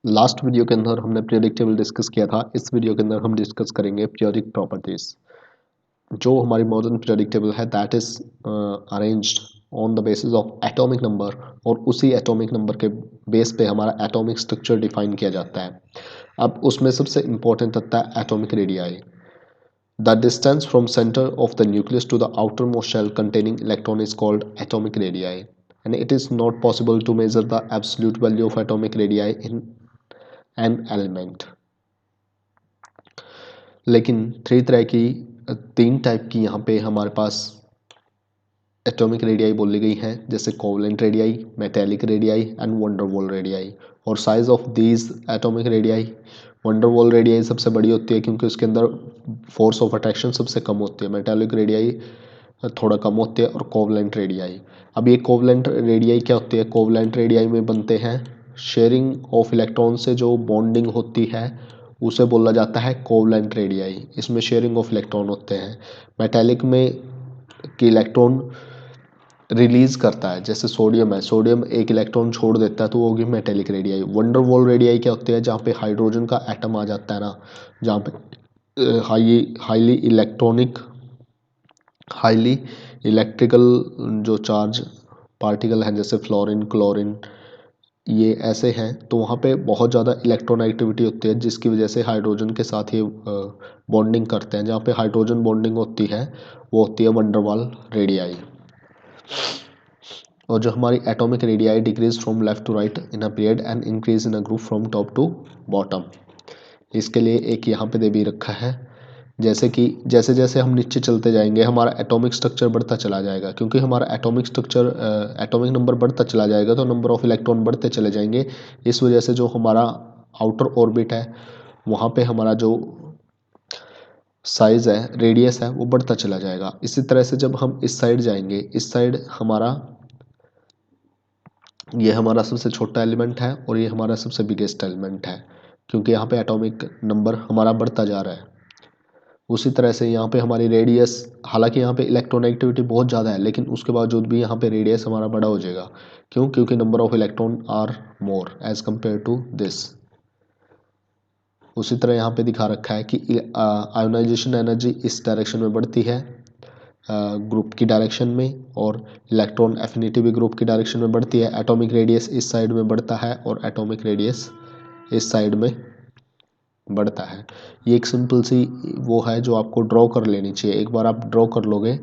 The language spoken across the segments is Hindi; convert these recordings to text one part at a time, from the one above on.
लास्ट वीडियो के अंदर हमने पीरियोडिक टेबल डिस्कस किया था। इस वीडियो के अंदर हम डिस्कस करेंगे पीरियोडिक प्रॉपर्टीज। जो हमारी मॉडर्न पीरियोडिक टेबल है that is arranged on the basis of atomic number, और उसी एटॉमिक नंबर के बेस पे हमारा एटॉमिक स्ट्रक्चर डिफाइन किया जाता है। अब उसमें सबसे इंपॉर्टेंट आता है atomic radii. The distance from centre of the nucleus to the outermost shell containing electron is called atomic radii, and it is not possible to measure the absolute value of atomic radii in an element। लेकिन तीन टाइप की यहाँ पे हमारे पास एटॉमिक रेडियाई बोली गई हैं, जैसे covalent radii, metallic radii and van der Waals radii. और size of these atomic radii, van der Waals radii सबसे बड़ी होती है क्योंकि उसके अंदर फोर्स ऑफ अट्रैक्शन सबसे कम होती है। मेटेलिक रेडियाई थोड़ा कम होती है। और कोवलेंट रेडियाई, अब ये कोवलेंट रेडियाई क्या होती है? कोवलेंट रेडियाई में बनते हैं शेयरिंग ऑफ इलेक्ट्रॉन से जो बॉन्डिंग होती है उसे बोला जाता है कोवलेंट रेडियाई। इसमें शेयरिंग ऑफ इलेक्ट्रॉन होते हैं। मेटेलिक में कि इलेक्ट्रॉन रिलीज करता है, जैसे सोडियम है, सोडियम एक इलेक्ट्रॉन छोड़ देता है तो वो होगी मेटेलिक रेडियाई। वंडरवॉल रेडियाई क्या होती है? जहाँ पे हाइड्रोजन का एटम आ जाता है ना, जहाँ पे हाईली इलेक्ट्रिकल जो चार्ज पार्टिकल हैं, जैसे फ्लोरीन, क्लोरीन, ये ऐसे हैं, तो वहाँ पे बहुत ज़्यादा इलेक्ट्रॉन एक्टिविटी होती है जिसकी वजह से हाइड्रोजन के साथ ये बॉन्डिंग करते हैं। जहाँ पे हाइड्रोजन बॉन्डिंग होती है वो होती है वंडरवॉल रेडियाई। और जो हमारी atomic radii decrease from left to right in a period and increase in a group from top to bottom. इसके लिए एक यहाँ पे दे भी रखा है, जैसे कि जैसे जैसे हम नीचे चलते जाएंगे हमारा एटॉमिक स्ट्रक्चर बढ़ता चला जाएगा, क्योंकि हमारा एटॉमिक नंबर बढ़ता चला जाएगा तो नंबर ऑफ इलेक्ट्रॉन बढ़ते चले जाएंगे। इस वजह से जो हमारा आउटर ऑर्बिट है वहाँ पे हमारा जो साइज है, रेडियस है, वो बढ़ता चला जाएगा। इसी तरह से जब हम इस साइड जाएंगे, इस साइड ये हमारा सबसे छोटा एलिमेंट है और ये हमारा सबसे बिगेस्ट एलिमेंट है, क्योंकि यहाँ पे एटॉमिक नंबर हमारा बढ़ता जा रहा है। उसी तरह से यहाँ पे हमारी रेडियस, हालांकि यहाँ पे इलेक्ट्रॉन एक्टिविटी बहुत ज़्यादा है लेकिन उसके बावजूद भी यहाँ पे रेडियस हमारा बड़ा हो जाएगा। क्यों? क्योंकि number of electron are more as compare to this. उसी तरह यहाँ पे दिखा रखा है कि आयोनाइजेशन एनर्जी इस डायरेक्शन में बढ़ती है, ग्रुप की डायरेक्शन में, और इलेक्ट्रॉन एफिनिटी भी ग्रुप की डायरेक्शन में बढ़ती है। एटॉमिक रेडियस इस साइड में बढ़ता है और एटॉमिक रेडियस इस साइड में बढ़ता है। ये एक सिंपल सी वो है जो आपको ड्रॉ कर लेनी चाहिए। एक बार आप ड्रॉ कर लोगे,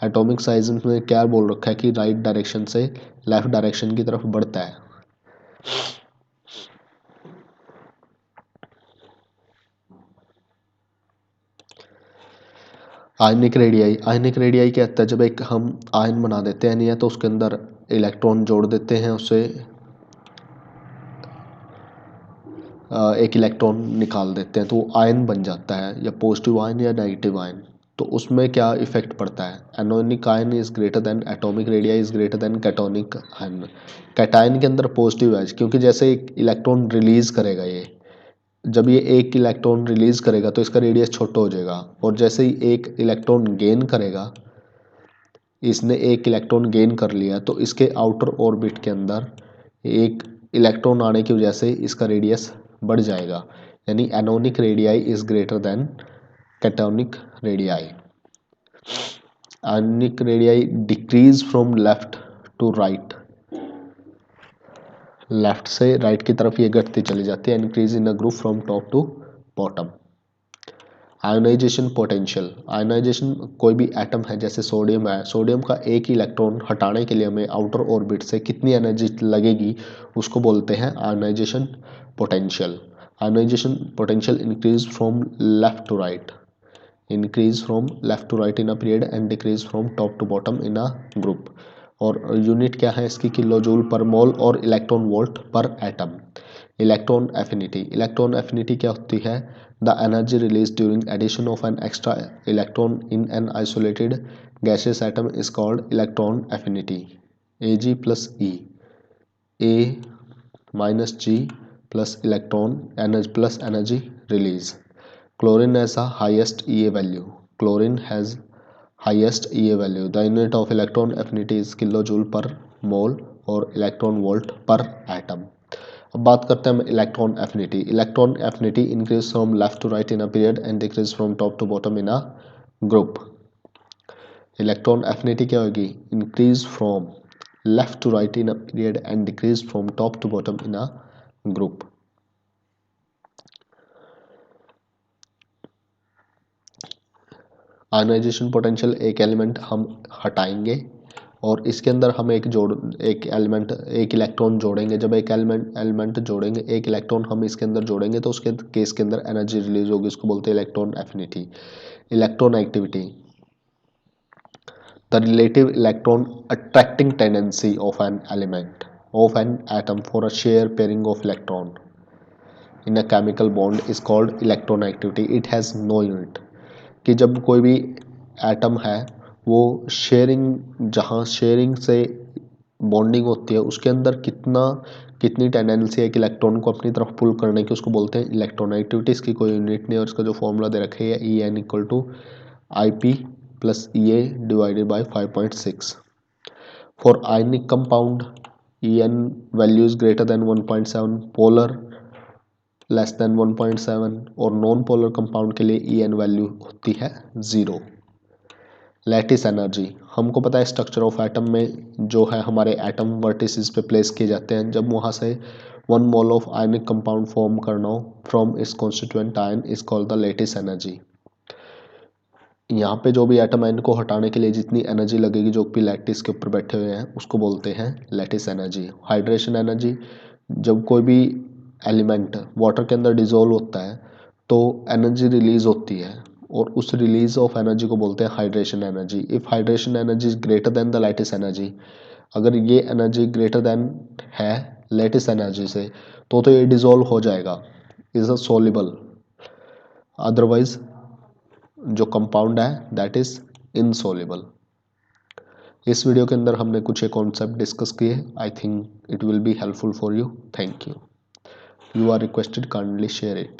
एटॉमिक साइज में क्या बोल रखा है कि राइट डायरेक्शन से लेफ्ट डायरेक्शन की तरफ बढ़ता है। आयनिक रेडियाई क्या होता है? जब एक हम आयन बना देते हैं या तो उसके अंदर इलेक्ट्रॉन जोड़ देते हैं, उससे एक इलेक्ट्रॉन निकाल देते हैं तो वो आयन बन जाता है, या पॉजिटिव आयन या नेगेटिव आयन। तो उसमें क्या इफेक्ट पड़ता है? Anionic ion is greater than atomic radii is greater than cationic ion. Cation के अंदर पॉजिटिव है, क्योंकि जैसे एक इलेक्ट्रॉन रिलीज करेगा, ये जब ये एक इलेक्ट्रॉन रिलीज करेगा तो इसका रेडियस छोटा हो जाएगा, और जैसे ही एक इलेक्ट्रॉन गेन करेगा, इसने एक इलेक्ट्रॉन गेन कर लिया तो इसके आउटर ऑर्बिट के अंदर एक इलेक्ट्रॉन आने की वजह से इसका रेडियस बढ़ जाएगा। यानी anionic radii is greater than cationic radii. Ionic radii decrease from left to right, left से राइट की तरफ ये घटती चली जाती है। Increase in a group from top to bottom. Ionization potential, ionization कोई भी एटम है, जैसे सोडियम है, सोडियम का एक ही इलेक्ट्रॉन हटाने के लिए हमें आउटर ऑर्बिट से कितनी एनर्जी लगेगी उसको बोलते हैं ionisation potential. Ionisation potential increase from left to right, increase from left to right in a period and decrease from top to bottom in a group. और यूनिट क्या है इसकी? किलो जूल पर मोल और electron volt per atom. Electron affinity क्या होती है? The energy release during addition of an extra electron in an isolated gaseous atom is called electron affinity. A G plus E, A minus G plus electron energy plus energy release. Chlorine has a highest EA value. Chlorine has highest EA value. The unit of electron affinity is kilojoule per mole और electron volt per atom. अब बात करते हैं हम electron affinity. Electron affinity increase from left to right in a period and decrease from top to bottom in a group. Electron affinity क्या होगी? Increase from left to right in a period and decrease from top to bottom in a group. Ionisation potential, एक एलिमेंट हम हटाएंगे और इसके अंदर हम एक इलेक्ट्रॉन जोड़ेंगे। जब एक एलिमेंट जोड़ेंगे, एक इलेक्ट्रॉन हम इसके अंदर जोड़ेंगे तो उसके केस के अंदर एनर्जी रिलीज होगी, उसको बोलते हैं electron affinity. Electron activity, the relative electron attracting tendency of an element of an atom for a share pairing of electron in a chemical bond is called electron activity. It has no unit. कि जब कोई भी एटम है वो जहाँ शेयरिंग से बॉन्डिंग होती है उसके अंदर कितनी टेंडेंसी है एक इलेक्ट्रॉन को अपनी तरफ पुल करने की, उसको बोलते हैं इलेक्ट्रॉन एक्टिविटी। इसकी कोई यूनिट नहीं है और इसका जो फॉर्मूला दे रखे है EN equal to IP plus EA divided by 5.6। For ionic compound EN value is greater than 1.7, polar less than 1.7 और नॉन पोलर कंपाउंड के लिए EN वैल्यू होती है 0। लैटिस एनर्जी, हमको पता है स्ट्रक्चर ऑफ एटम में जो है हमारे एटम वर्टिसेस पे प्लेस किए जाते हैं। जब वहाँ से 1 mole of ionic compound form करना हो फ्रॉम इस constituent ion is called the lattice energy. यहाँ पे जो भी एटम है इनको हटाने के लिए जितनी एनर्जी लगेगी जो भी लैटिस के ऊपर बैठे हुए हैं उसको बोलते हैं लैटिस एनर्जी। हाइड्रेशन एनर्जी, जब कोई भी एलिमेंट वाटर के अंदर डिजोल्व होता है तो एनर्जी रिलीज होती है और उस रिलीज ऑफ एनर्जी को बोलते हैं hydration energy. If hydration energy is greater then the lattice energy, अगर ये एनर्जी ग्रेटर देन है लैटिस एनर्जी से तो ये डिजोल्व हो जाएगा, इज अ सोल्यूबल। अदरवाइज जो कंपाउंड है दैट इज इनसोल्यूबल। इस वीडियो के अंदर हमने कुछ एक कॉन्सेप्ट डिस्कस किए। I think it will be helpful for you. Thank you. You are requested kindly share it.